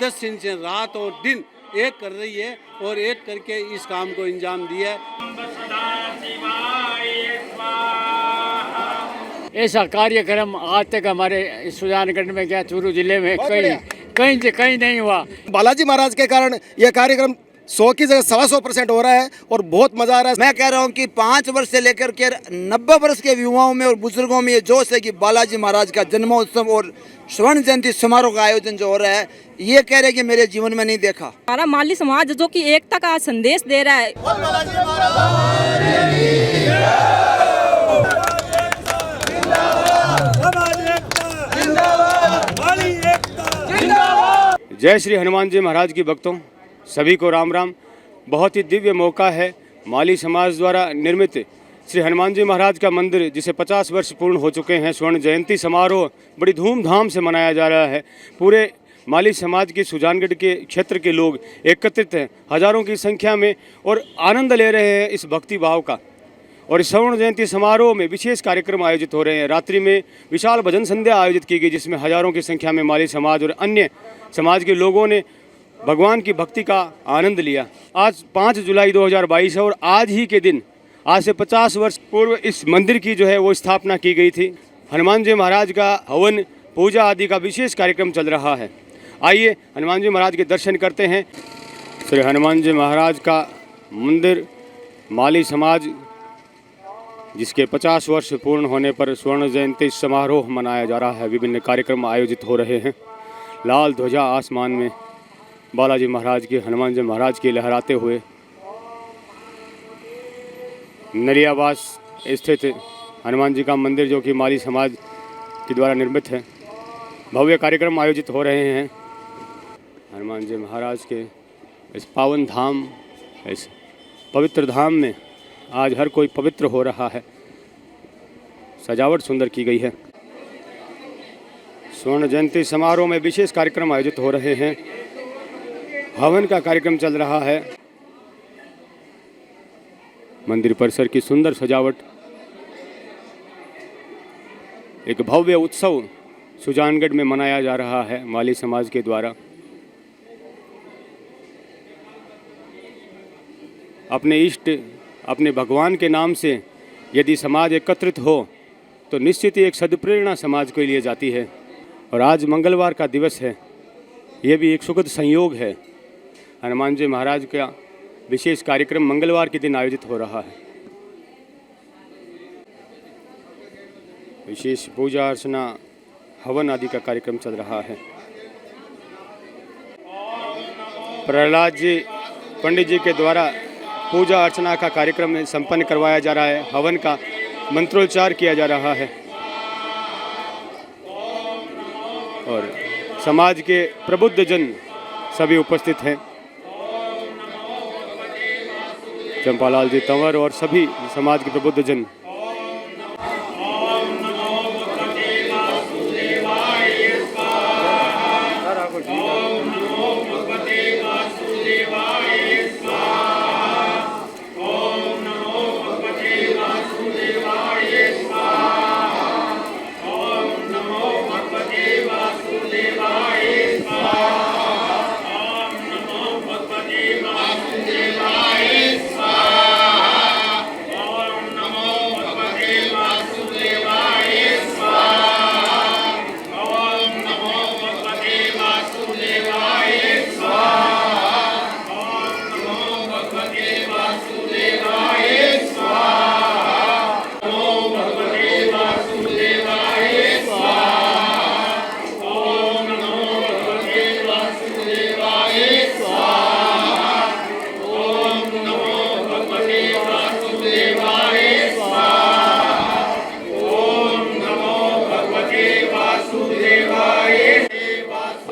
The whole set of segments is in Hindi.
अगस्त से रात और दिन एक कर रही है और एक करके इस काम को अंजाम दिया है। ऐसा कार्यक्रम आज तक हमारे सुजानगढ़ में क्या चूरू जिले में कहीं नहीं हुआ। बालाजी महाराज के कारण यह कार्यक्रम 100 की जगह 125% हो रहा है और बहुत मजा आ रहा है। मैं कह रहा हूँ कि 5 वर्ष से लेकर के 90 वर्ष के युवाओं में और बुजुर्गों में ये जोश है कि बालाजी महाराज का जन्मोत्सव और स्वर्ण जयंती समारोह का आयोजन जो हो रहा है, ये कह रहे हैं कि मेरे जीवन में नहीं देखा। हमारा माली समाज जो कि एकता का संदेश दे रहा है। जय श्री हनुमान जी महाराज की भक्तों, सभी को राम राम। बहुत ही दिव्य मौका है। माली समाज द्वारा निर्मित श्री हनुमान जी महाराज का मंदिर, जिसे 50 वर्ष पूर्ण हो चुके हैं, स्वर्ण जयंती समारोह बड़ी धूमधाम से मनाया जा रहा है। पूरे माली समाज के सुजानगढ़ के क्षेत्र के लोग एकत्रित हैं हजारों की संख्या में और आनंद ले रहे हैं इस भक्ति भाव का। और इस स्वर्ण जयंती समारोह में विशेष कार्यक्रम आयोजित हो रहे हैं। रात्रि में विशाल भजन संध्या आयोजित की गई, जिसमें हजारों की संख्या में माली समाज और अन्य समाज के लोगों ने भगवान की भक्ति का आनंद लिया। आज 5 जुलाई 2022 है और आज ही के दिन, आज से 50 वर्ष पूर्व इस मंदिर की जो है वो स्थापना की गई थी। हनुमान जी महाराज का हवन पूजा आदि का विशेष कार्यक्रम चल रहा है। आइए हनुमान जी महाराज के दर्शन करते हैं। श्री हनुमान जी महाराज का मंदिर माली समाज, जिसके 50 वर्ष पूर्ण होने पर स्वर्ण जयंती समारोह मनाया जा रहा है। विभिन्न कार्यक्रम आयोजित हो रहे हैं। लाल ध्वजा आसमान में बालाजी महाराज की, हनुमान जी महाराज की लहराते हुए नरियावास स्थित हनुमान जी का मंदिर, जो कि माली समाज के द्वारा निर्मित है, भव्य कार्यक्रम आयोजित हो रहे हैं। हनुमान जी महाराज के इस पावन धाम, इस पवित्र धाम में आज हर कोई पवित्र हो रहा है। सजावट सुंदर की गई है। स्वर्ण जयंती समारोह में विशेष कार्यक्रम आयोजित हो रहे हैं। हवन का कार्यक्रम चल रहा है। मंदिर परिसर की सुंदर सजावट, एक भव्य उत्सव सुजानगढ़ में मनाया जा रहा है माली समाज के द्वारा। अपने इष्ट, अपने भगवान के नाम से यदि समाज एकत्रित हो तो निश्चित ही एक सदप्रेरणा समाज के लिए जाती है। और आज मंगलवार का दिवस है, ये भी एक सुखद संयोग है। हनुमान जी महाराज का विशेष कार्यक्रम मंगलवार के दिन आयोजित हो रहा है। विशेष पूजा अर्चना, हवन आदि का कार्यक्रम चल रहा है। प्रहलाद जी पंडित जी के द्वारा पूजा अर्चना का कार्यक्रम संपन्न करवाया जा रहा है। हवन का मंत्रोच्चार किया जा रहा है और समाज के प्रबुद्ध जन सभी उपस्थित हैं। चंपालाल जी तंवर और सभी समाज के प्रबुद्ध जन।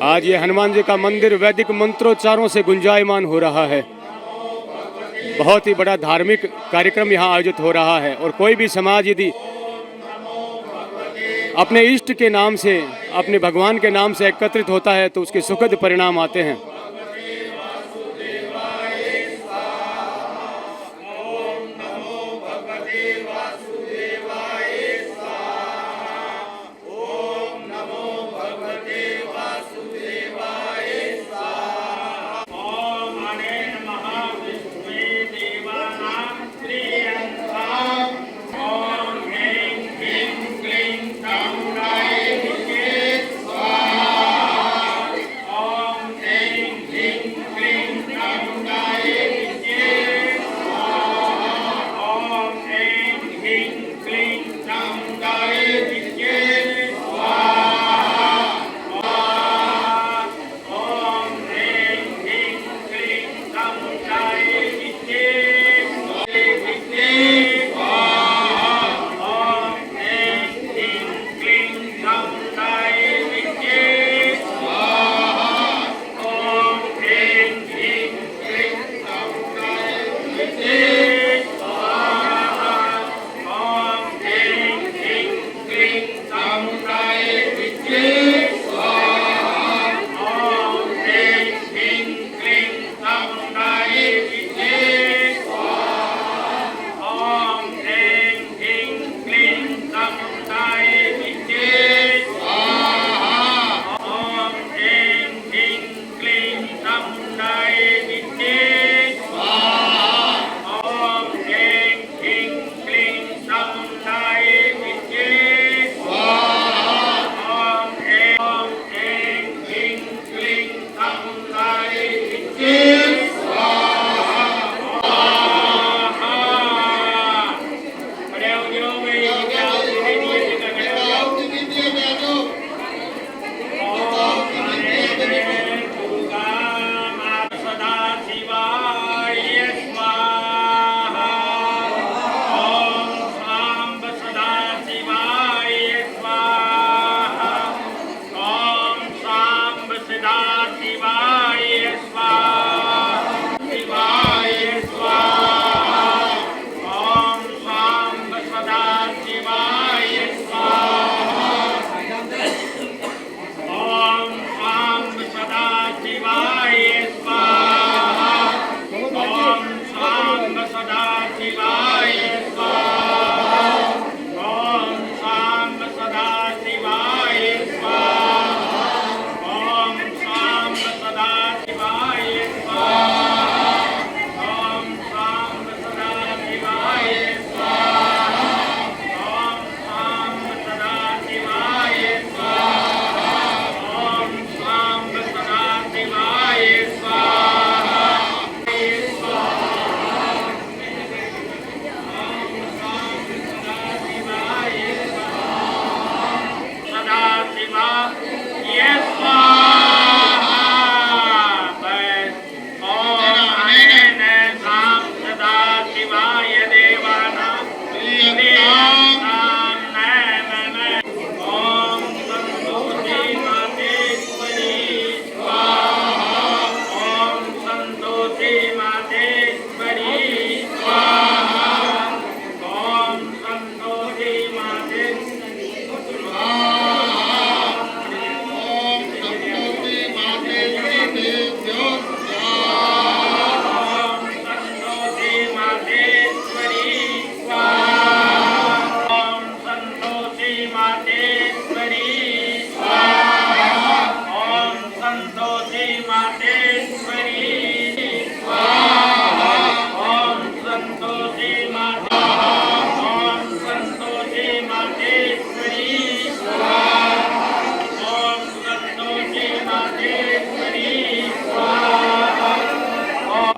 आज ये हनुमान जी का मंदिर वैदिक मंत्रोच्चारों से गुंजायमान हो रहा है। बहुत ही बड़ा धार्मिक कार्यक्रम यहाँ आयोजित हो रहा है और कोई भी समाज यदि अपने इष्ट के नाम से, अपने भगवान के नाम से एकत्रित होता है तो उसके सुखद परिणाम आते हैं।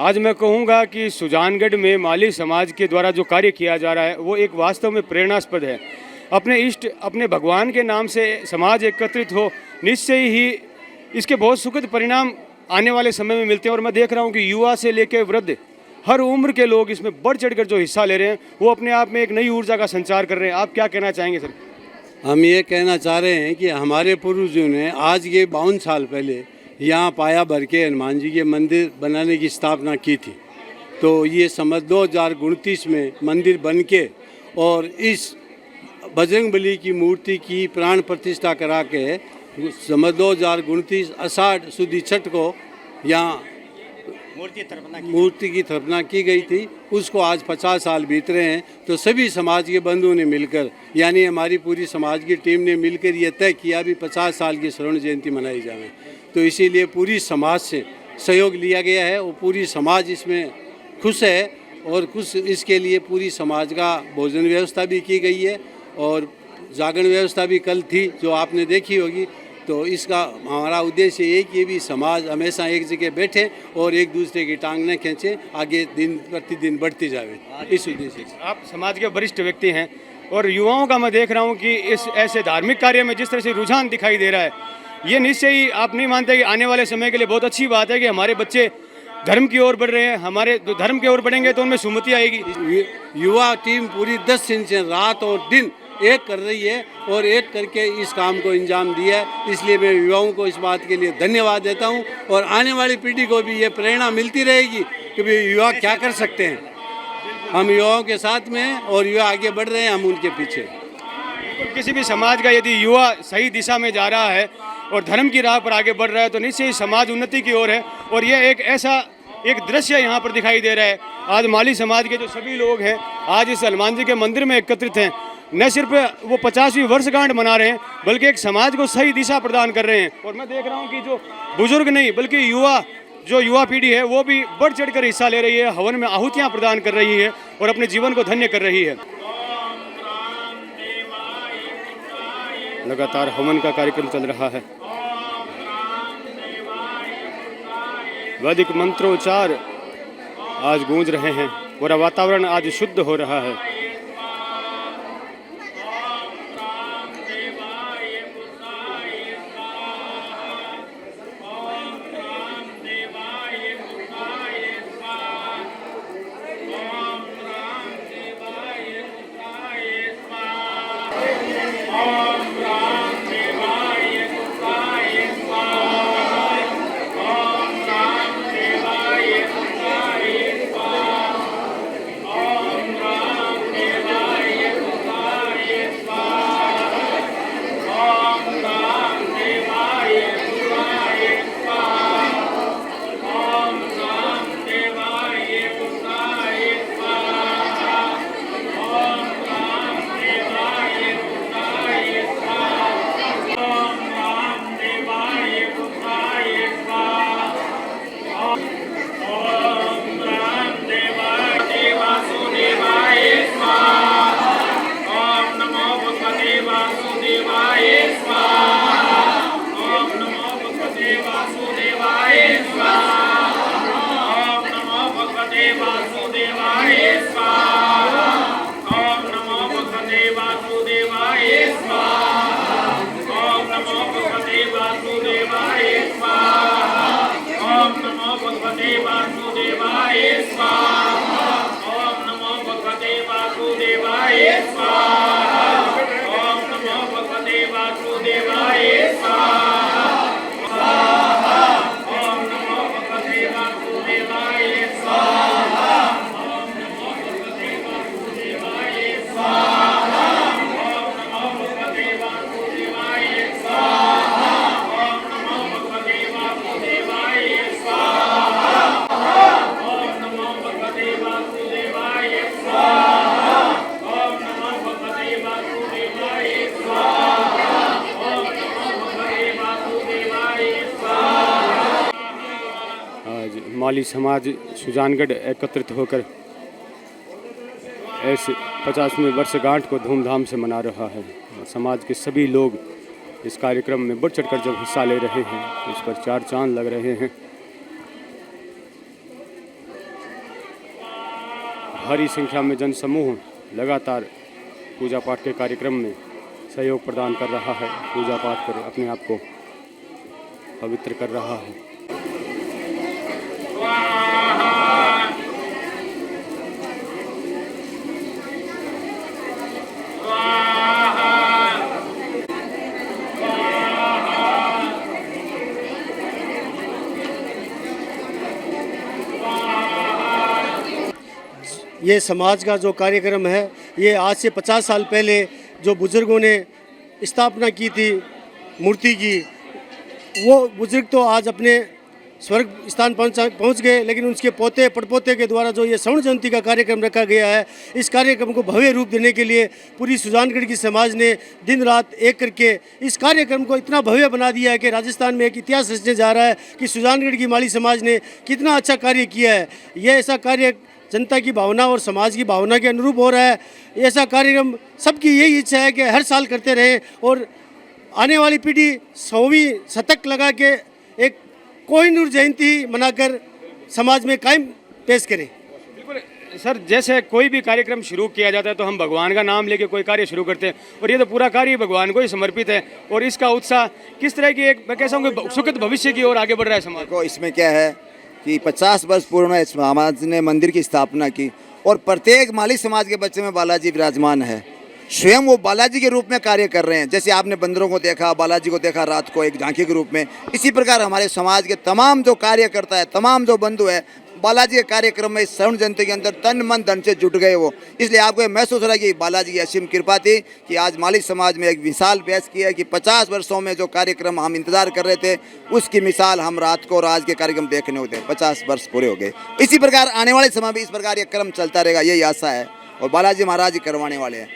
आज मैं कहूँगा कि सुजानगढ़ में माली समाज के द्वारा जो कार्य किया जा रहा है वो एक वास्तव में प्रेरणास्पद है। अपने इष्ट, अपने भगवान के नाम से समाज एकत्रित हो, निश्चय ही इसके बहुत सुखद परिणाम आने वाले समय में मिलते हैं। और मैं देख रहा हूँ कि युवा से लेकर वृद्ध, हर उम्र के लोग इसमें बढ़ चढ़कर जो हिस्सा ले रहे हैं वो अपने आप में एक नई ऊर्जा का संचार कर रहे हैं। आप क्या कहना चाहेंगे सर? हम ये कहना चाह रहे हैं कि हमारे पूर्वजों ने आज के 52 साल पहले यहाँ पाया भर के हनुमान जी के मंदिर बनाने की स्थापना की थी। तो ये समझ 2029 में मंदिर बन के और इस बजरंगबली की मूर्ति की प्राण प्रतिष्ठा करा के समझ 2029 आषाढ़ सुदी छठ को यहाँ मूर्ति की स्थापना की गई थी। उसको आज 50 साल बीत रहे हैं। तो सभी समाज के बंधुओं ने मिलकर, यानी हमारी पूरी समाज की टीम ने मिलकर ये तय किया भी 50 साल की स्वर्ण जयंती मनाई जाए। तो इसीलिए पूरी समाज से सहयोग लिया गया है और पूरी समाज इसमें खुश है। और खुश इसके लिए पूरी समाज का भोजन व्यवस्था भी की गई है और जागरण व्यवस्था भी कल थी जो आपने देखी होगी। तो इसका हमारा उद्देश्य ये कि भी समाज हमेशा एक जगह बैठे और एक दूसरे की टांग न खींचे, आगे दिन प्रतिदिन बढ़ती जाए, इस उद्देश्य से। आप समाज के वरिष्ठ व्यक्ति हैं और युवाओं का मैं देख रहा हूँ कि इस ऐसे धार्मिक कार्य में जिस तरह से रुझान दिखाई दे रहा है, ये निश्चय ही आप नहीं मानते कि आने वाले समय के लिए बहुत अच्छी बात है कि हमारे बच्चे धर्म की ओर बढ़ रहे हैं। हमारे धर्म की ओर बढ़ेंगे तो उनमें सुमति आएगी। युवा टीम पूरी 10 दिन से रात और दिन एक कर रही है और एक करके इस काम को अंजाम दिया है। इसलिए मैं युवाओं को इस बात के लिए धन्यवाद देता हूं और आने वाली पीढ़ी को भी ये प्रेरणा मिलती रहेगी कि भाई युवा क्या कर सकते हैं। हम युवाओं के साथ में हैं और युवा आगे बढ़ रहे हैं, हम उनके पीछे। किसी भी समाज का यदि युवा सही दिशा में जा रहा है और धर्म की राह पर आगे बढ़ रहा है तो निश्चय ही समाज उन्नति की ओर है। और यह एक ऐसा एक दृश्य यहाँ पर दिखाई दे रहा है। आज माली समाज के जो सभी लोग हैं आज इस हनुमान जी के मंदिर में एकत्रित हैं। न सिर्फ वो 50वीं वर्षगांठ मना रहे हैं बल्कि एक समाज को सही दिशा प्रदान कर रहे हैं। और मैं देख रहा हूँ कि जो बुजुर्ग नहीं बल्कि युवा पीढ़ी है वो भी बढ़ चढ़ कर हिस्सा ले रही है, हवन में आहुतियाँ प्रदान कर रही है और अपने जीवन को धन्य कर रही है। लगातार हवन का कार्यक्रम चल रहा है। वैदिक मंत्रोच्चार आज गूंज रहे हैं। पूरा वातावरण आज शुद्ध हो रहा है। माली समाज सुजानगढ़ एकत्रित होकर ऐसे 50वीं वर्षगांठ को धूमधाम से मना रहा है। समाज के सभी लोग इस कार्यक्रम में बढ़ चढ़कर जब हिस्सा ले रहे हैं इस पर चार चांद लग रहे हैं। भारी संख्या में जनसमूह लगातार पूजा पाठ के कार्यक्रम में सहयोग प्रदान कर रहा है, पूजा पाठ कर अपने आप को पवित्र कर रहा है। ये समाज का जो कार्यक्रम है ये आज से 50 साल पहले जो बुज़ुर्गों ने स्थापना की थी मूर्ति की, वो बुज़ुर्ग तो आज अपने स्वर्ग स्थान पहुंच गए, लेकिन उसके पोते पड़पोते के द्वारा जो ये स्वर्ण जयंती का कार्यक्रम रखा गया है, इस कार्यक्रम को भव्य रूप देने के लिए पूरी सुजानगढ़ की समाज ने दिन रात एक करके इस कार्यक्रम को इतना भव्य बना दिया है कि राजस्थान में एक इतिहास रचने जा रहा है कि सुजानगढ़ की माली समाज ने कितना अच्छा कार्य किया है। यह ऐसा कार्य जनता की भावना और समाज की भावना के अनुरूप हो रहा है। ऐसा कार्यक्रम सबकी यही इच्छा है कि हर साल करते रहें और आने वाली पीढ़ी 100वीं शतक लगा के एक कोहिनूर जयंती मनाकर समाज में कायम पेश करें। बिल्कुल सर, जैसे कोई भी कार्यक्रम शुरू किया जाता है तो हम भगवान का नाम लेके कोई कार्य शुरू करते हैं, और ये तो पूरा कार्य भगवान को ही समर्पित है। और इसका उत्साह किस तरह की एक मैं कैसा हूँ सुखद भविष्य की ओर आगे बढ़ रहा है समाज को। इसमें क्या है कि 50 वर्ष पूर्ण है समाज ने मंदिर की स्थापना की, और प्रत्येक माली समाज के बच्चे में बालाजी विराजमान है। स्वयं वो बालाजी के रूप में कार्य कर रहे हैं। जैसे आपने बंदरों को देखा, बालाजी को देखा रात को एक झांकी के रूप में, इसी प्रकार हमारे समाज के तमाम जो कार्य करता है, तमाम जो बंधु है, बालाजी के कार्यक्रम में इस स्वर्ण जयंती के अंदर तन मन धन से जुट गए वो। इसलिए आपको ये महसूस हो रहा है कि बालाजी की असीम कृपा थी कि आज माली समाज में एक मिसाल पेश की है कि 50 वर्षों में जो कार्यक्रम हम इंतजार कर रहे थे, उसकी मिसाल हम रात को और आज के कार्यक्रम देखने होते 50 वर्ष पूरे हो गए। इसी प्रकार आने वाले समय में इस प्रकार ये क्रम चलता रहेगा, यही आशा है, और बालाजी महाराज ही करवाने वाले हैं।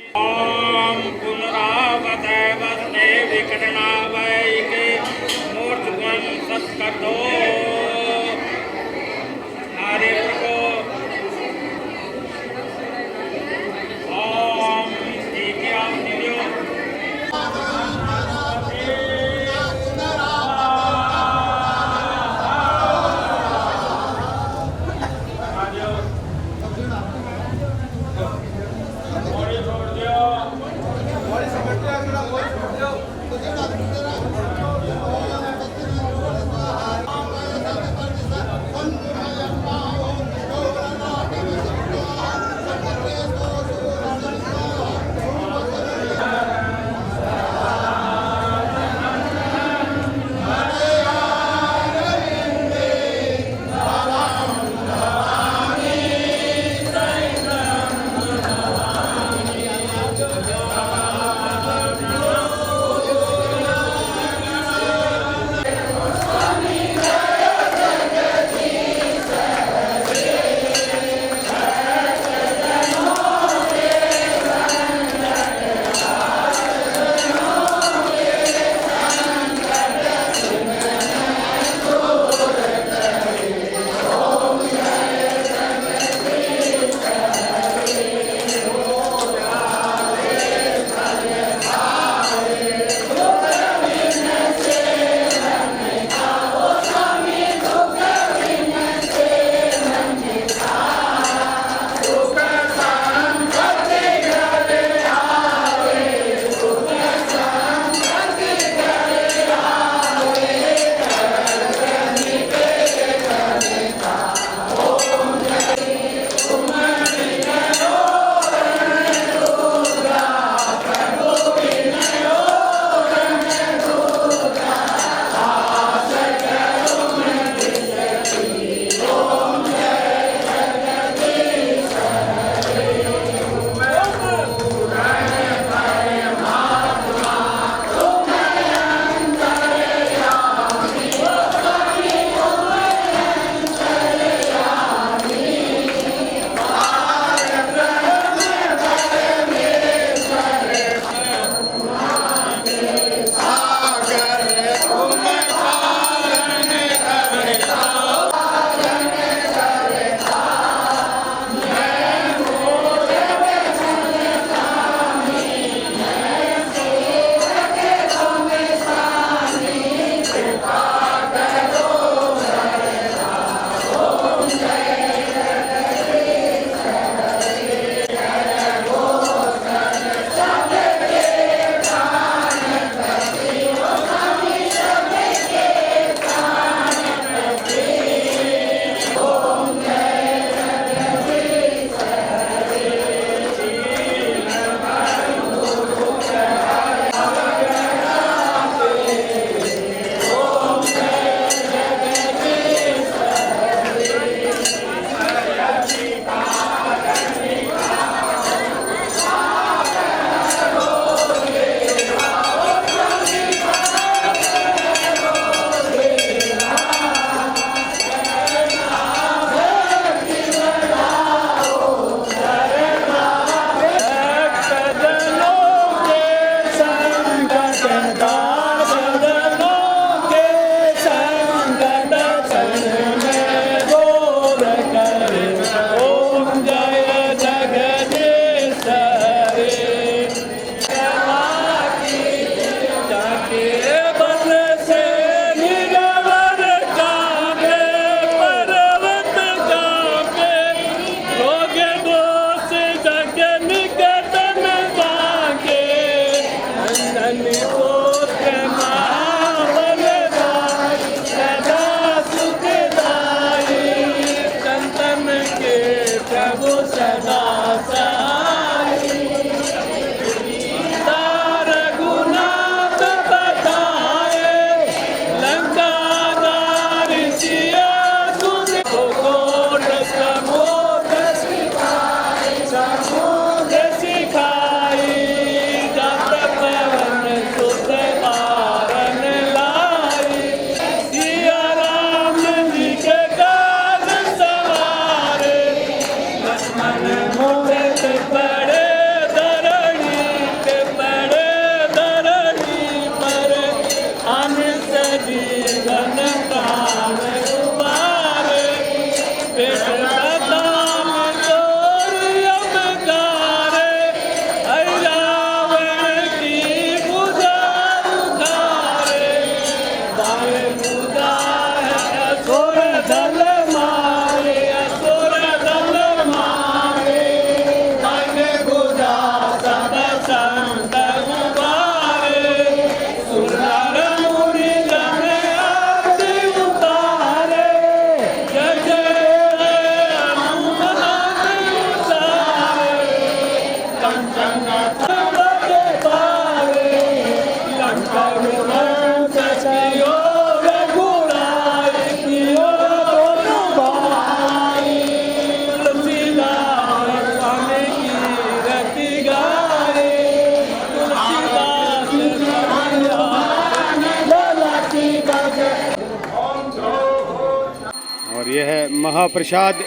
महाप्रसाद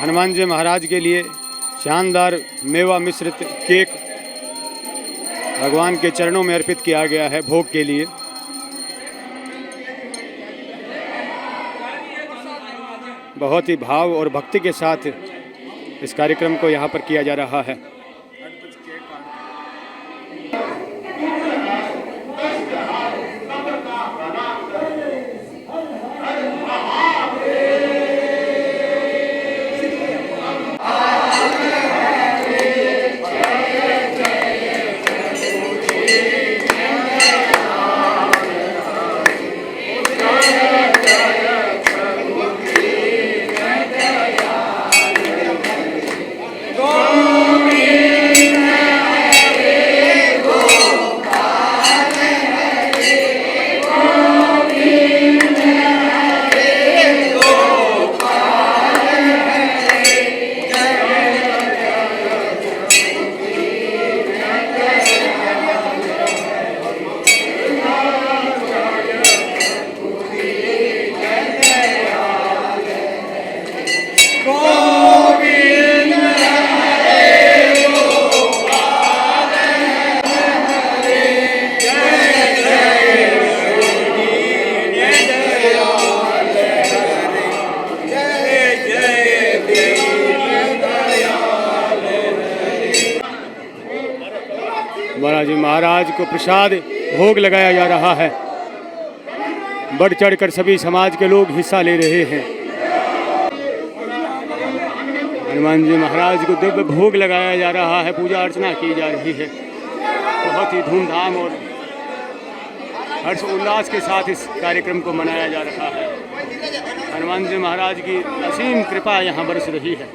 हनुमान जी महाराज के लिए शानदार मेवा मिश्रित केक भगवान के चरणों में अर्पित किया गया है भोग के लिए। बहुत ही भाव और भक्ति के साथ इस कार्यक्रम को यहाँ पर किया जा रहा है। बालाजी महाराज को प्रसाद भोग लगाया जा रहा है। बढ़ चढ़कर सभी समाज के लोग हिस्सा ले रहे हैं। हनुमान जी महाराज को दिव्य भोग लगाया जा रहा है, पूजा अर्चना की जा रही है। बहुत ही धूमधाम और हर्ष उल्लास के साथ इस कार्यक्रम को मनाया जा रहा है। हनुमान जी महाराज की असीम कृपा यहाँ बरस रही है।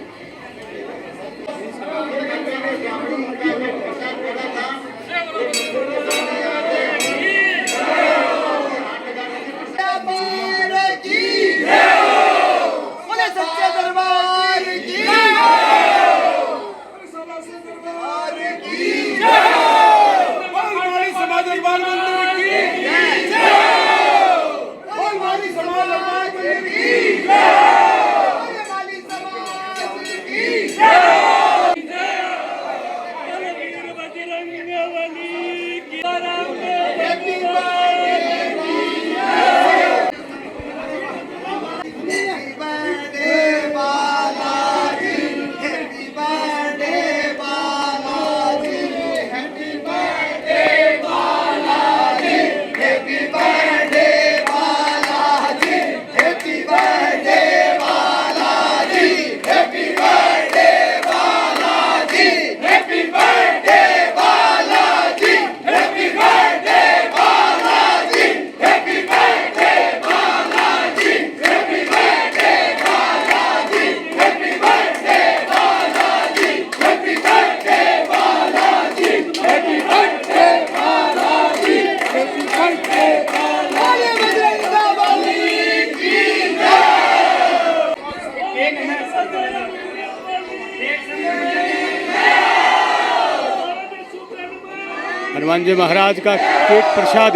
हनुमान जी महाराज का केक प्रसाद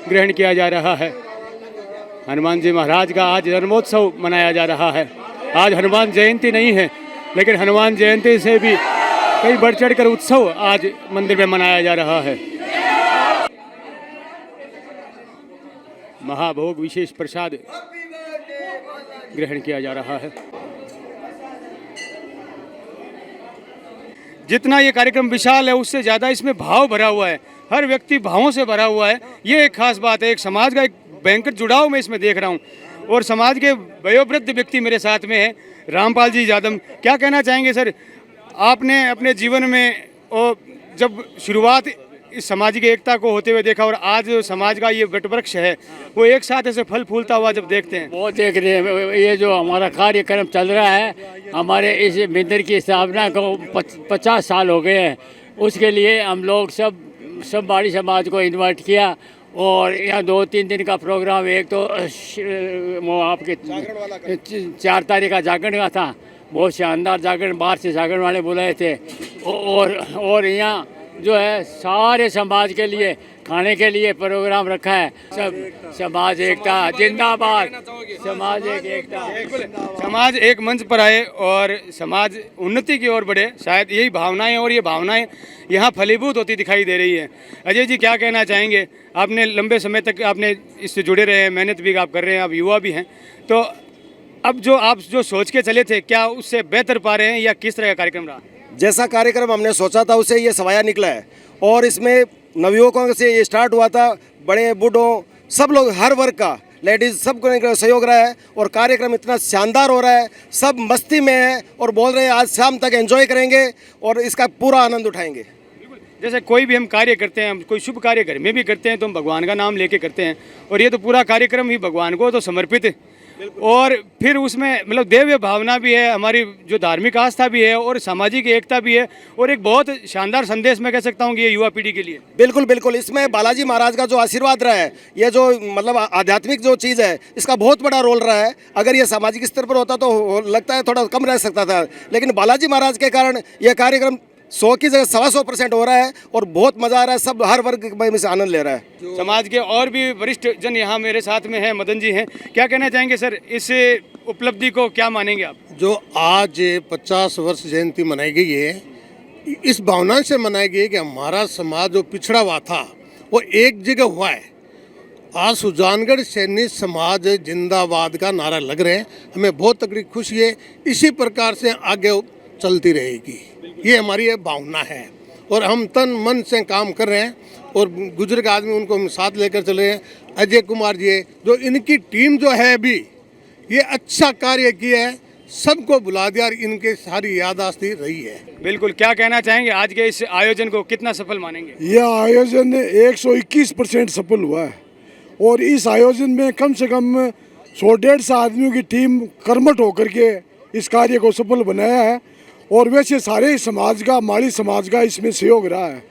ग्रहण किया जा रहा है। हनुमान जी महाराज का आज जन्मोत्सव मनाया जा रहा है। आज हनुमान जयंती नहीं है, लेकिन हनुमान जयंती से भी कई बढ़ चढ़कर उत्सव आज मंदिर में मनाया जा रहा है। महाभोग विशेष प्रसाद ग्रहण किया जा रहा है। जितना ये कार्यक्रम विशाल है, उससे ज़्यादा इसमें भाव भरा हुआ है। हर व्यक्ति भावों से भरा हुआ है। ये एक खास बात है। एक समाज का एक भयंकर जुड़ाव मैं इसमें देख रहा हूँ। और समाज के वयोवृद्ध व्यक्ति मेरे साथ में हैं। रामपाल जी यादव, क्या कहना चाहेंगे सर? आपने अपने जीवन में और जब शुरुआत इस सामाजिक एकता को होते हुए देखा, और आज जो समाज का ये वटवृक्ष है वो एक साथ ऐसे फल फूलता हुआ जब देखते हैं। वो देख रहे हैं। ये जो हमारा कार्यक्रम चल रहा है, हमारे इस मंदिर की स्थापना को 50 साल हो गए हैं। उसके लिए हम लोग सब बाड़ी समाज को इनवाइट किया और यहाँ 2-3 दिन का प्रोग्राम, एक तो वो आपके 4 तारीख का जागरण का था, बहुत शानदार जागरण, बाहर से जागरण वाले बुलाए थे। और यहाँ जो है सारे समाज के लिए खाने के लिए प्रोग्राम रखा है। सब समाज एकता जिंदाबाद, समाज एकता। समाज एक मंच पर आए और समाज उन्नति की ओर बढ़े, शायद यही भावनाएं और ये भावनाएं यहाँ फलीभूत होती दिखाई दे रही है। अजय जी, क्या कहना चाहेंगे? आपने लंबे समय तक आपने इससे जुड़े रहे हैं, मेहनत भी आप कर रहे हैं, आप युवा भी हैं, तो अब जो आप जो सोच के चले थे, क्या उससे बेहतर पा रहे हैं या किस तरह का कार्यक्रम रहा? जैसा कार्यक्रम हमने सोचा था उससे ये सवाया निकला है। और इसमें नवयुवकों से ये स्टार्ट हुआ था, बड़े बूढ़ों सब लोग, हर वर्ग का, लेडीज़ सबको सहयोग रहा है। और कार्यक्रम इतना शानदार हो रहा है, सब मस्ती में है और बोल रहे हैं आज शाम तक एंजॉय करेंगे और इसका पूरा आनंद उठाएंगे। जैसे कोई भी हम कार्य करते हैं, हम कोई शुभ कार्य घर में भी करते हैं तो हम भगवान का नाम लेके करते हैं, और ये तो पूरा कार्यक्रम ही भगवान को तो समर्पित है। और फिर उसमें मतलब देव्य भावना भी है, हमारी जो धार्मिक आस्था भी है और सामाजिक एकता भी है, और एक बहुत शानदार संदेश मैं कह सकता हूँ कि ये युवा पीढ़ी के लिए। बिल्कुल बिल्कुल, इसमें बालाजी महाराज का जो आशीर्वाद रहा है, ये जो मतलब आध्यात्मिक जो चीज़ है, इसका बहुत बड़ा रोल रहा है। अगर ये सामाजिक स्तर पर होता तो लगता है थोड़ा कम रह सकता था, लेकिन बालाजी महाराज के कारण ये कार्यक्रम 100 की जगह 125% हो रहा है और बहुत मज़ा आ रहा है। सब हर वर्ग में से आनंद ले रहा है। समाज के और भी वरिष्ठ जन यहाँ मेरे साथ में हैं, मदन जी हैं, क्या कहना चाहेंगे सर? इस उपलब्धि को क्या मानेंगे आप? जो आज 50 वर्ष जयंती मनाई गई है, इस भावना से मनाई गई है कि हमारा समाज जो पिछड़ा हुआ था वो एक जगह हुआ है। आज सुजानगढ़ सैनिक समाज जिंदाबाद का नारा लग रहे हैं, हमें बहुत तगड़ी खुशी है। इसी प्रकार से आगे चलती रहेगी, ये हमारी ये भावना है। और हम तन मन से काम कर रहे हैं और बुजुर्ग आदमी उनको हम साथ लेकर चले हैं। अजय कुमार जी, जो इनकी टीम जो है अभी, ये अच्छा कार्य किया है, सबको बुला दिया और इनके सारी याददाश्त रही है। बिल्कुल, क्या कहना चाहेंगे? आज के इस आयोजन को कितना सफल मानेंगे? यह आयोजन 121% सफल हुआ है और इस आयोजन में कम से कम 100-150 आदमियों की टीम कर्मठ होकर के इस कार्य को सफल बनाया है। और वैसे सारे समाज का, माली समाज का इसमें सहयोग रहा है।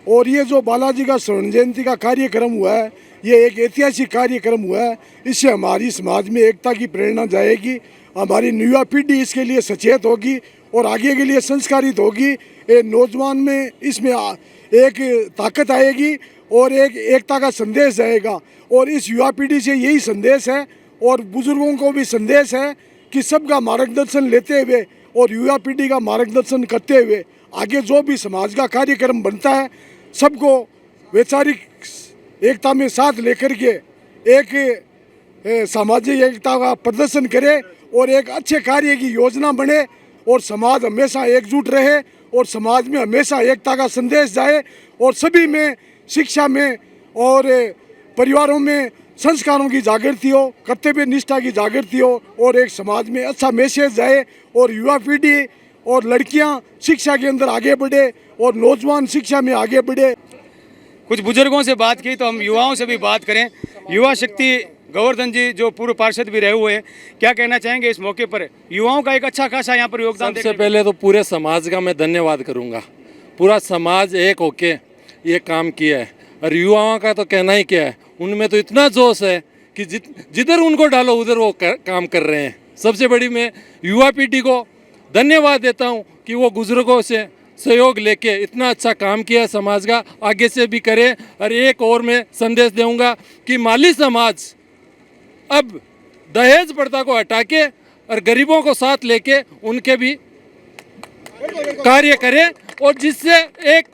और ये जो बालाजी का स्वर्ण जयंती का कार्यक्रम हुआ है, ये एक ऐतिहासिक कार्यक्रम हुआ है। इससे हमारी समाज में एकता की प्रेरणा जाएगी, हमारी युवा पीढ़ी इसके लिए सचेत होगी और आगे के लिए संस्कारित होगी। नौजवान में इसमें एक ताकत आएगी और एक एकता का संदेश जाएगा। और इस युवा पीढ़ी से यही संदेश है और बुजुर्गों को भी संदेश है कि सबका मार्गदर्शन लेते हुए और युवा पीढ़ी का मार्गदर्शन करते हुए आगे जो भी समाज का कार्यक्रम बनता है, सबको वैचारिक एकता में साथ लेकर के एक सामाजिक एकता का प्रदर्शन करे और एक अच्छे कार्य की योजना बने और समाज हमेशा एकजुट रहे और समाज में हमेशा एकता का संदेश जाए और सभी में, शिक्षा में और परिवारों में संस्कारों की जागृति हो, कर्तव्य निष्ठा की जागृति हो और एक समाज में अच्छा मैसेज जाए और युवा पीढ़ी और लड़कियां शिक्षा के अंदर आगे बढ़े और नौजवान शिक्षा में आगे बढ़े। कुछ बुजुर्गों से बात की तो हम युवाओं से भी बात करें। युवा शक्ति गोवर्धन जी जो पूर्व पार्षद भी रहे हुए हैं, क्या कहना चाहेंगे इस मौके पर? युवाओं का एक अच्छा खासा यहाँ पर योगदान। सबसे पहले तो पूरे समाज का मैं धन्यवाद करूँगा। पूरा समाज एक होके ये काम किया है और युवाओं का तो कहना ही क्या है, उनमें तो इतना जोश है कि जिधर उनको डालो उधर वो काम कर रहे हैं। सबसे बड़ी मैं युवा पीढ़ी को धन्यवाद देता हूँ कि वो बुजुर्गों से सहयोग लेके इतना अच्छा काम किया समाज का, आगे से भी करे। और एक और मैं संदेश दूंगा कि माली समाज अब दहेज प्रथा को हटा के और गरीबों को साथ लेके उनके भी कार्य करे और जिससे एक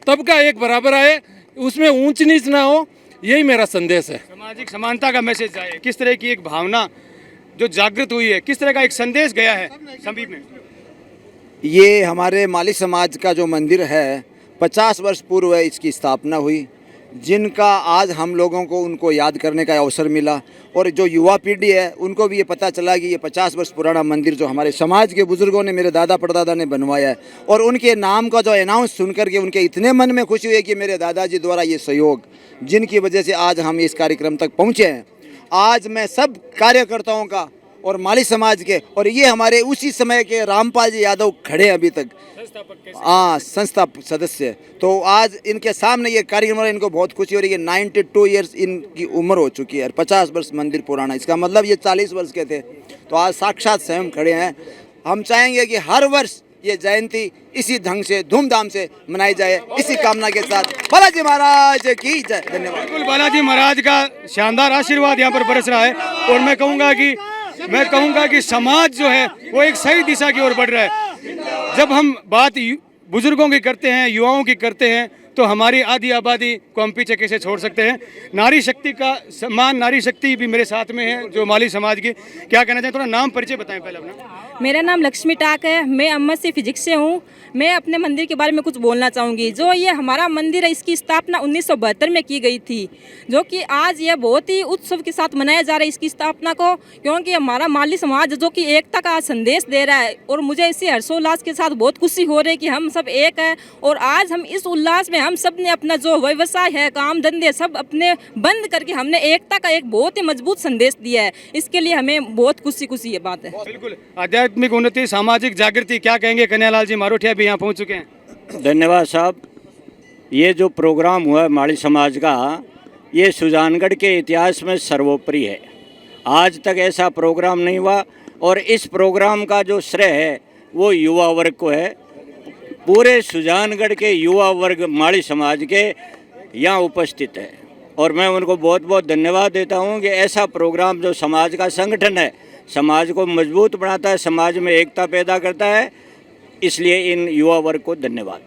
तबका एक बराबर आए, उसमें ऊंच नीच ना हो, यही मेरा संदेश है। सामाजिक समानता का मैसेज आए, किस तरह की एक भावना जो जागृत हुई है, किस तरह का एक संदेश गया है सभी में? ये हमारे माली समाज का जो मंदिर है, 50 वर्ष पूर्व इसकी स्थापना हुई, जिनका आज हम लोगों को उनको याद करने का अवसर मिला। और जो युवा पीढ़ी है उनको भी ये पता चला कि ये 50 वर्ष पुराना मंदिर जो हमारे समाज के बुजुर्गों ने, मेरे दादा परदादा ने बनवाया है, और उनके नाम का जो अनाउंस सुनकर के उनके इतने मन में खुशी हुई है कि मेरे दादाजी द्वारा ये सहयोग, जिनकी वजह से आज हम इस कार्यक्रम तक पहुँचे हैं। आज मैं सब कार्यकर्ताओं का और माली समाज के, और ये हमारे उसी समय के रामपाल जी यादव खड़े हैं अभी तक, हाँ संस्था सदस्य, तो आज इनके सामने ये कार्यक्रम, इनको बहुत खुशी हो रही है। 92 ईयर्स इनकी उम्र हो चुकी है और 50 वर्ष मंदिर पुराना, इसका मतलब ये 40 वर्ष के थे, तो आज साक्षात स्वयं खड़े हैं। हम चाहेंगे कि हर वर्ष ये जयंती इसी ढंग से धूमधाम से मनाई जाए, इसी कामना के साथ बालाजी महाराज की जय। धन्यवाद। बिल्कुल, बालाजी महाराज का शानदार आशीर्वाद यहाँ पर बरस रहा है और मैं कहूँगा कि समाज जो है वो एक सही दिशा की ओर बढ़ रहा है। जब हम बात बुजुर्गों की करते हैं, युवाओं की करते हैं, तो हमारी आधी आबादी को हम पीछे कैसे छोड़ सकते हैं। नारी शक्ति का सम्मान, नारी शक्ति भी मेरे साथ में है जो माली समाज की। क्या कहना चाहें, थोड़ा नाम परिचय बताएं पहले अपना। मेरा नाम लक्ष्मी टाक है, मैं अम्मद से फिजिक्स से हूँ। मैं अपने मंदिर के बारे में कुछ बोलना चाहूँगी। जो ये हमारा मंदिर है, इसकी स्थापना 1972 में की गई थी, जो कि आज यह बहुत ही उत्सव के साथ मनाया जा रहा है इसकी स्थापना को, क्योंकि हमारा माली समाज जो कि एकता का संदेश दे रहा है। और मुझे इसी हर्षोल्लास के साथ बहुत खुशी हो रही है कि हम सब एक हैं और आज हम इस उल्लास में हम सब ने अपना जो व्यवसाय है, काम धंधे सब अपने बंद करके हमने एकता का एक बहुत ही मजबूत संदेश दिया है। इसके लिए हमें बहुत खुशी ये बात है। बिल्कुल, आध्यात्मिक उन्नति, सामाजिक जागृति, क्या कहेंगे कन्हैयालाल जी मारोठिया भी यहाँ पहुँच चुके हैं। धन्यवाद साहब। ये जो प्रोग्राम हुआ है माली समाज का, ये सुजानगढ़ के इतिहास में सर्वोपरि है। आज तक ऐसा प्रोग्राम नहीं हुआ और इस प्रोग्राम का जो श्रेय है वो युवा वर्ग को है। पूरे सुजानगढ़ के युवा वर्ग माली समाज के यहाँ उपस्थित है और मैं उनको बहुत बहुत धन्यवाद देता हूँ कि ऐसा प्रोग्राम जो समाज का संगठन है, समाज को मजबूत बनाता है, समाज में एकता पैदा करता है, इसलिए इन युवा वर्ग को धन्यवाद।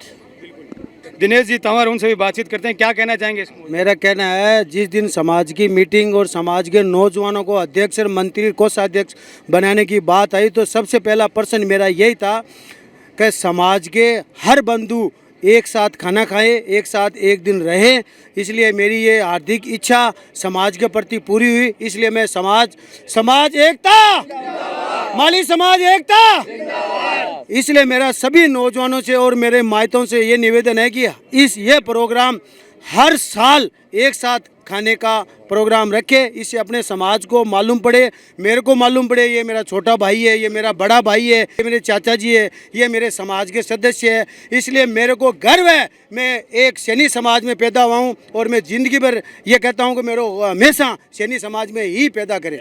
दिनेश जी तंवर, उनसे भी बातचीत करते हैं, क्या कहना चाहेंगे इसको? मेरा कहना है, जिस दिन समाज की मीटिंग और समाज के नौजवानों को अध्यक्ष और मंत्री कोषाध्यक्ष बनाने की बात आई, तो सबसे पहला प्रश्न मेरा यही था कि समाज के हर बंधु एक साथ खाना खाएं, एक साथ एक दिन रहें। इसलिए मेरी ये हार्दिक इच्छा समाज के प्रति पूरी हुई। इसलिए मैं समाज एकता, माली समाज एकता, इसलिए मेरा सभी नौजवानों से और मेरे मायतों से ये निवेदन है कि ये प्रोग्राम हर साल एक साथ खाने का प्रोग्राम रखे। इससे अपने समाज को मालूम पड़े, मेरे को मालूम पड़े, ये मेरा छोटा भाई है, ये मेरा बड़ा भाई है, ये मेरे चाचा जी है, ये मेरे समाज के सदस्य है। इसलिए मेरे को गर्व है, मैं एक सैनी समाज में पैदा हुआ हूँ और मैं ज़िंदगी भर ये कहता हूँ कि मेरे हमेशा सैनी समाज में ही पैदा करें।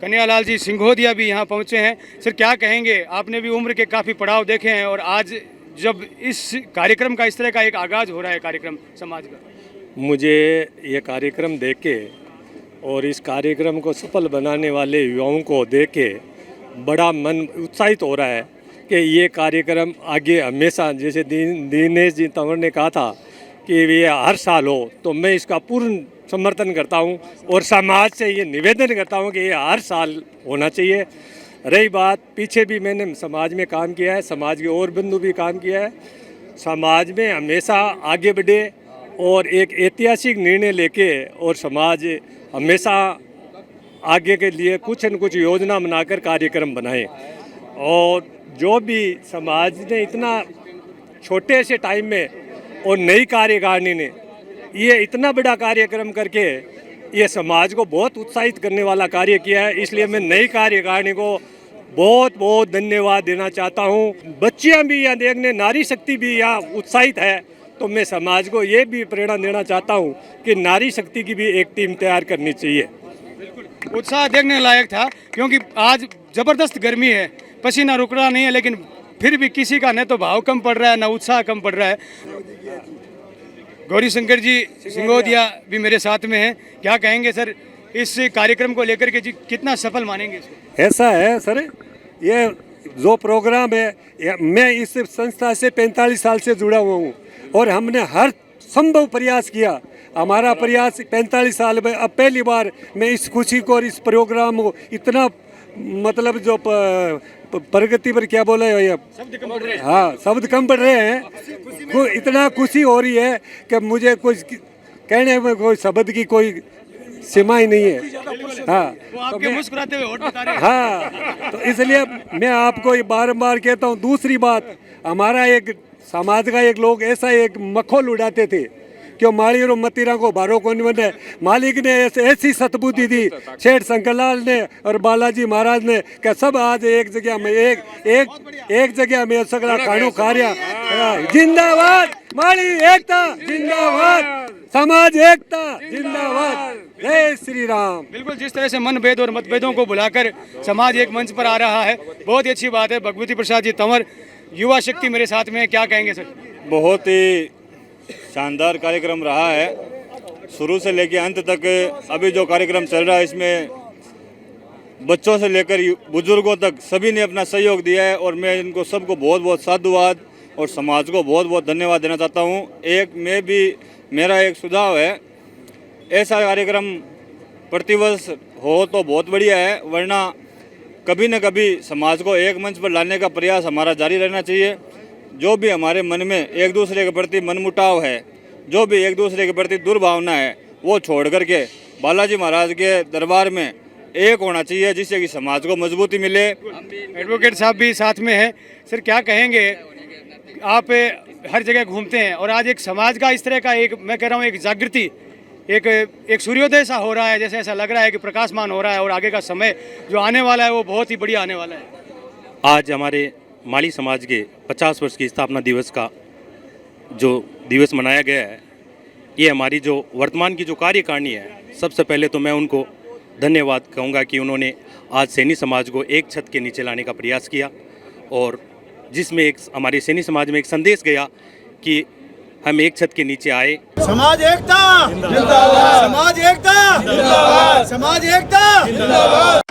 कन्हैयालाल जी सिंघोदिया भी यहाँ पहुँचे हैं। सर, क्या कहेंगे, आपने भी उम्र के काफ़ी पड़ाव देखे हैं और आज जब इस कार्यक्रम का, इस तरह का एक आगाज़ हो रहा है कार्यक्रम समाज का, मुझे ये कार्यक्रम देख के और इस कार्यक्रम को सफल बनाने वाले युवाओं को देख के बड़ा मन उत्साहित हो रहा है कि ये कार्यक्रम आगे हमेशा, जैसे दिनेश जी तंवर ने कहा था कि ये हर साल हो, तो मैं इसका पूर्ण समर्थन करता हूँ और समाज से ये निवेदन करता हूँ कि ये हर साल होना चाहिए। रही बात, पीछे भी मैंने समाज में काम किया है, समाज के और बंधु भी काम किया है। समाज में हमेशा आगे बढ़े और एक ऐतिहासिक निर्णय लेके और समाज हमेशा आगे के लिए कुछ न कुछ योजना बनाकर कार्यक्रम बनाए। और जो भी समाज ने इतना छोटे से टाइम में और नई कार्यकारिणी ने ये इतना बड़ा कार्यक्रम करके ये समाज को बहुत उत्साहित करने वाला कार्य किया है, इसलिए मैं नई कार्यकारिणी को बहुत बहुत धन्यवाद देना चाहता हूँ। बच्चियाँ भी यहाँ देखने, नारी शक्ति भी यहाँ उत्साहित है, तो मैं समाज को ये भी प्रेरणा देना चाहता हूँ कि नारी शक्ति की भी एक टीम तैयार करनी चाहिए। उत्साह देखने लायक था, क्योंकि आज ज़बरदस्त गर्मी है, पसीना रुक रहा नहीं है, लेकिन फिर भी किसी का न तो भाव कम पड़ रहा है, न उत्साह कम पड़ रहा है। गौरी शंकर जी सिंघोदिया भी मेरे साथ में हैं, क्या कहेंगे सर इस कार्यक्रम को लेकर के जी, कितना सफल मानेंगे इसको? ऐसा है सर, ये जो प्रोग्राम है, मैं इस संस्था से 45 साल से जुड़ा हुआ हूँ और हमने हर संभव प्रयास किया। हमारा प्रयास 45 साल में अब पहली बार मैं इस खुशी को और इस प्रोग्राम को इतना, मतलब जो प्रगति पर क्या बोला है, शब्द कम पड़ रहे हैं। हाँ, शब्द कम पड़ रहे हैं। इतना खुशी हो रही है कि मुझे कुछ कहने में कोई शब्द की कोई सीमा ही नहीं है। हाँ, वो आपके मुस्कुराते हुए होठ बता रहे हैं। हाँ, तो इसलिए मैं आपको ये बारंबार कहता हूँ। दूसरी बात, हमारा एक समाज का एक लोग ऐसा एक मखौल उड़ाते थे कि माली और मतीरा को भारो को नहीं बने। मालिक ने ऐसी सतबुद्धि दी, सेठ शंकरलाल ने और बालाजी महाराज ने, कि सब आज एक जगह में एक जगह में सगड़ा खानू खा रहा। जिंदाबाद माली एकता, जिंदाबाद समाज एकता, जिंदाबाद। जय श्री राम। बिल्कुल, जिस तरह से मनभेद और मतभेदों को बुलाकर समाज एक मंच पर आ रहा है, बहुत ही अच्छी बात है। भगवती प्रसाद जी तंवर, युवा शक्ति मेरे साथ में है, क्या कहेंगे सर? बहुत ही शानदार कार्यक्रम रहा है, शुरू से लेकर अंत तक। अभी जो कार्यक्रम चल रहा है इसमें बच्चों से लेकर बुजुर्गों तक सभी ने अपना सहयोग दिया है और मैं इनको सबको बहुत बहुत साधुवाद और समाज को बहुत बहुत धन्यवाद देना चाहता हूँ। मेरा एक सुझाव है, ऐसा कार्यक्रम प्रतिवर्ष हो तो बहुत बढ़िया है, वरना कभी न कभी समाज को एक मंच पर लाने का प्रयास हमारा जारी रहना चाहिए। जो भी हमारे मन में एक दूसरे के प्रति मनमुटाव है, जो भी एक दूसरे के प्रति दुर्भावना है, वो छोड़ करके बालाजी महाराज के दरबार में एक होना चाहिए, जिससे कि समाज को मजबूती मिले। एडवोकेट साहब भी साथ में हैं। सर, क्या कहेंगे? आप हर जगह घूमते हैं और आज एक समाज का इस तरह का एक, मैं कह रहा हूँ, एक जागृति, एक सूर्योदय सा हो रहा है, जैसे ऐसा लग रहा है कि प्रकाशमान हो रहा है और आगे का समय जो आने वाला है वो बहुत ही बढ़िया आने वाला है। आज हमारे माली समाज के 50 वर्ष की स्थापना दिवस का जो दिवस मनाया गया है, ये हमारी जो वर्तमान की जो कार्यकारिणी है, सबसे पहले तो मैं उनको धन्यवाद कहूँगा कि उन्होंने आज सैनी समाज को एक छत के नीचे लाने का प्रयास किया और जिसमें एक हमारे सैनी समाज में एक संदेश गया कि हम एक छत के नीचे आए। समाज एकता जिंदाबाद, समाज एकता जिंदाबाद, समाज एकता जिंदाबाद।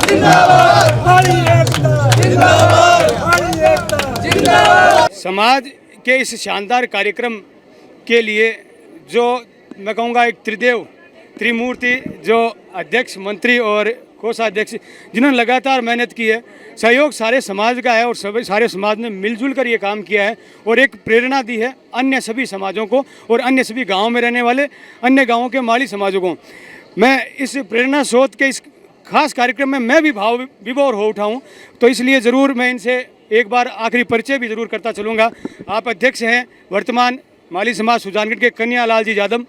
जिंदाबाद। समाज के इस शानदार कार्यक्रम के लिए जो मैं कहूँगा एक त्रिमूर्ति जो अध्यक्ष, मंत्री और कोषाध्यक्ष जिन्होंने लगातार मेहनत की है, सहयोग सारे समाज का है और सारे समाज ने मिलजुल कर ये काम किया है और एक प्रेरणा दी है अन्य सभी समाजों को और अन्य सभी गाँव में रहने वाले अन्य गाँवों के माली समाजों को। मैं इस प्रेरणा स्रोत के इस खास कार्यक्रम में मैं भी भाव विभोर हो उठा हूँ, तो इसलिए ज़रूर मैं इनसे एक बार आखिरी परिचय भी ज़रूर करता चलूँगा। आप अध्यक्ष हैं वर्तमान माली समाज सुजानगढ़ के कन्या लाल जी यादव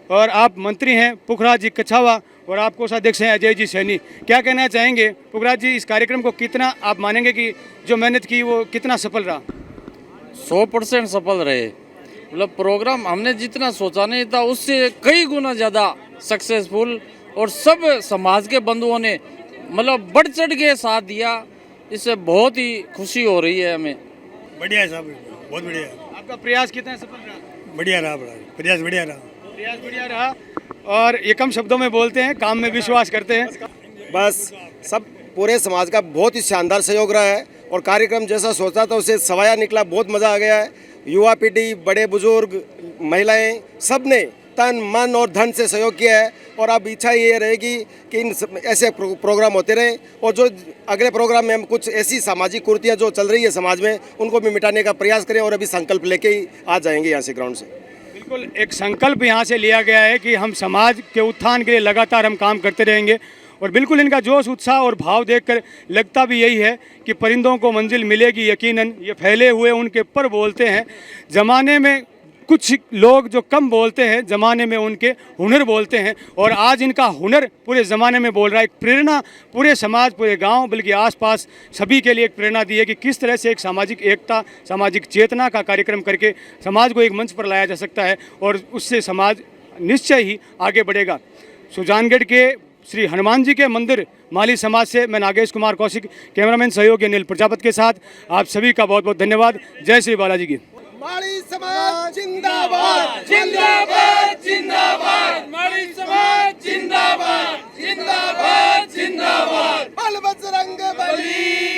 और आप मंत्री हैं पुखराज जी कछावा और आप कोषाध्यक्ष हैं अजय जी सैनी। क्या कहना चाहेंगे पुखराज जी, इस कार्यक्रम को कितना आप मानेंगे कि जो मेहनत की वो कितना सफल रहा? 100% सफल रहे। मतलब प्रोग्राम हमने जितना सोचा नहीं था उससे कई गुना ज़्यादा सक्सेसफुल और सब समाज के बंधुओं ने मतलब बढ़ चढ़ के साथ दिया। इससे बहुत ही खुशी हो रही है हमें। बढ़िया है साहब, बहुत बढ़िया है। आपका प्रयास कितना सफल रहा? बढ़िया रहा, प्रयास बढ़िया रहा। प्रयास बढ़िया रहा और ये कम शब्दों में बोलते हैं, काम में विश्वास करते हैं। बस सब पूरे समाज का बहुत ही शानदार सहयोग रहा है और कार्यक्रम जैसा सोचा था उससे सवाया निकला। बहुत मज़ा आ गया है। युवा पीढ़ी, बड़े बुजुर्ग, महिलाएं सब ने तन मन और धन से सहयोग किया है और अब इच्छा ये रहेगी कि इन ऐसे प्रोग्राम होते रहें और जो अगले प्रोग्राम में हम कुछ ऐसी सामाजिक कुरीतियाँ जो चल रही है समाज में उनको भी मिटाने का प्रयास करें और अभी संकल्प लेके ही आ जाएंगे यहाँ से ग्राउंड से। बिल्कुल एक संकल्प यहाँ से लिया गया है कि हम समाज के उत्थान के लिए लगातार हम काम करते रहेंगे और बिल्कुल इनका जोश, उत्साह और भाव देखकर लगता भी यही है कि परिंदों को मंजिल मिलेगी यकीनन। ये फैले हुए उनके पर बोलते हैं। ज़माने में कुछ लोग जो कम बोलते हैं, ज़माने में उनके हुनर बोलते हैं और आज इनका हुनर पूरे ज़माने में बोल रहा है। एक प्रेरणा पूरे समाज, पूरे गांव, बल्कि आसपास सभी के लिए एक प्रेरणा दी है कि किस तरह से एक सामाजिक एकता, सामाजिक चेतना का कार्यक्रम करके समाज को एक मंच पर लाया जा सकता है और उससे समाज निश्चय ही आगे बढ़ेगा। सुजानगढ़ के श्री हनुमान जी के मंदिर माली समाज से मैं नागेश कुमार कौशिक, कैमरामैन सहयोगी अनिल प्रजापति के साथ आप सभी का बहुत बहुत धन्यवाद। जय श्री बालाजी की। माली समाज जिंदाबाद, जिंदाबाद जिंदाबाद, माली समाज जिंदाबाद जिंदाबाद जिंदाबाद, बल बजरंग बली।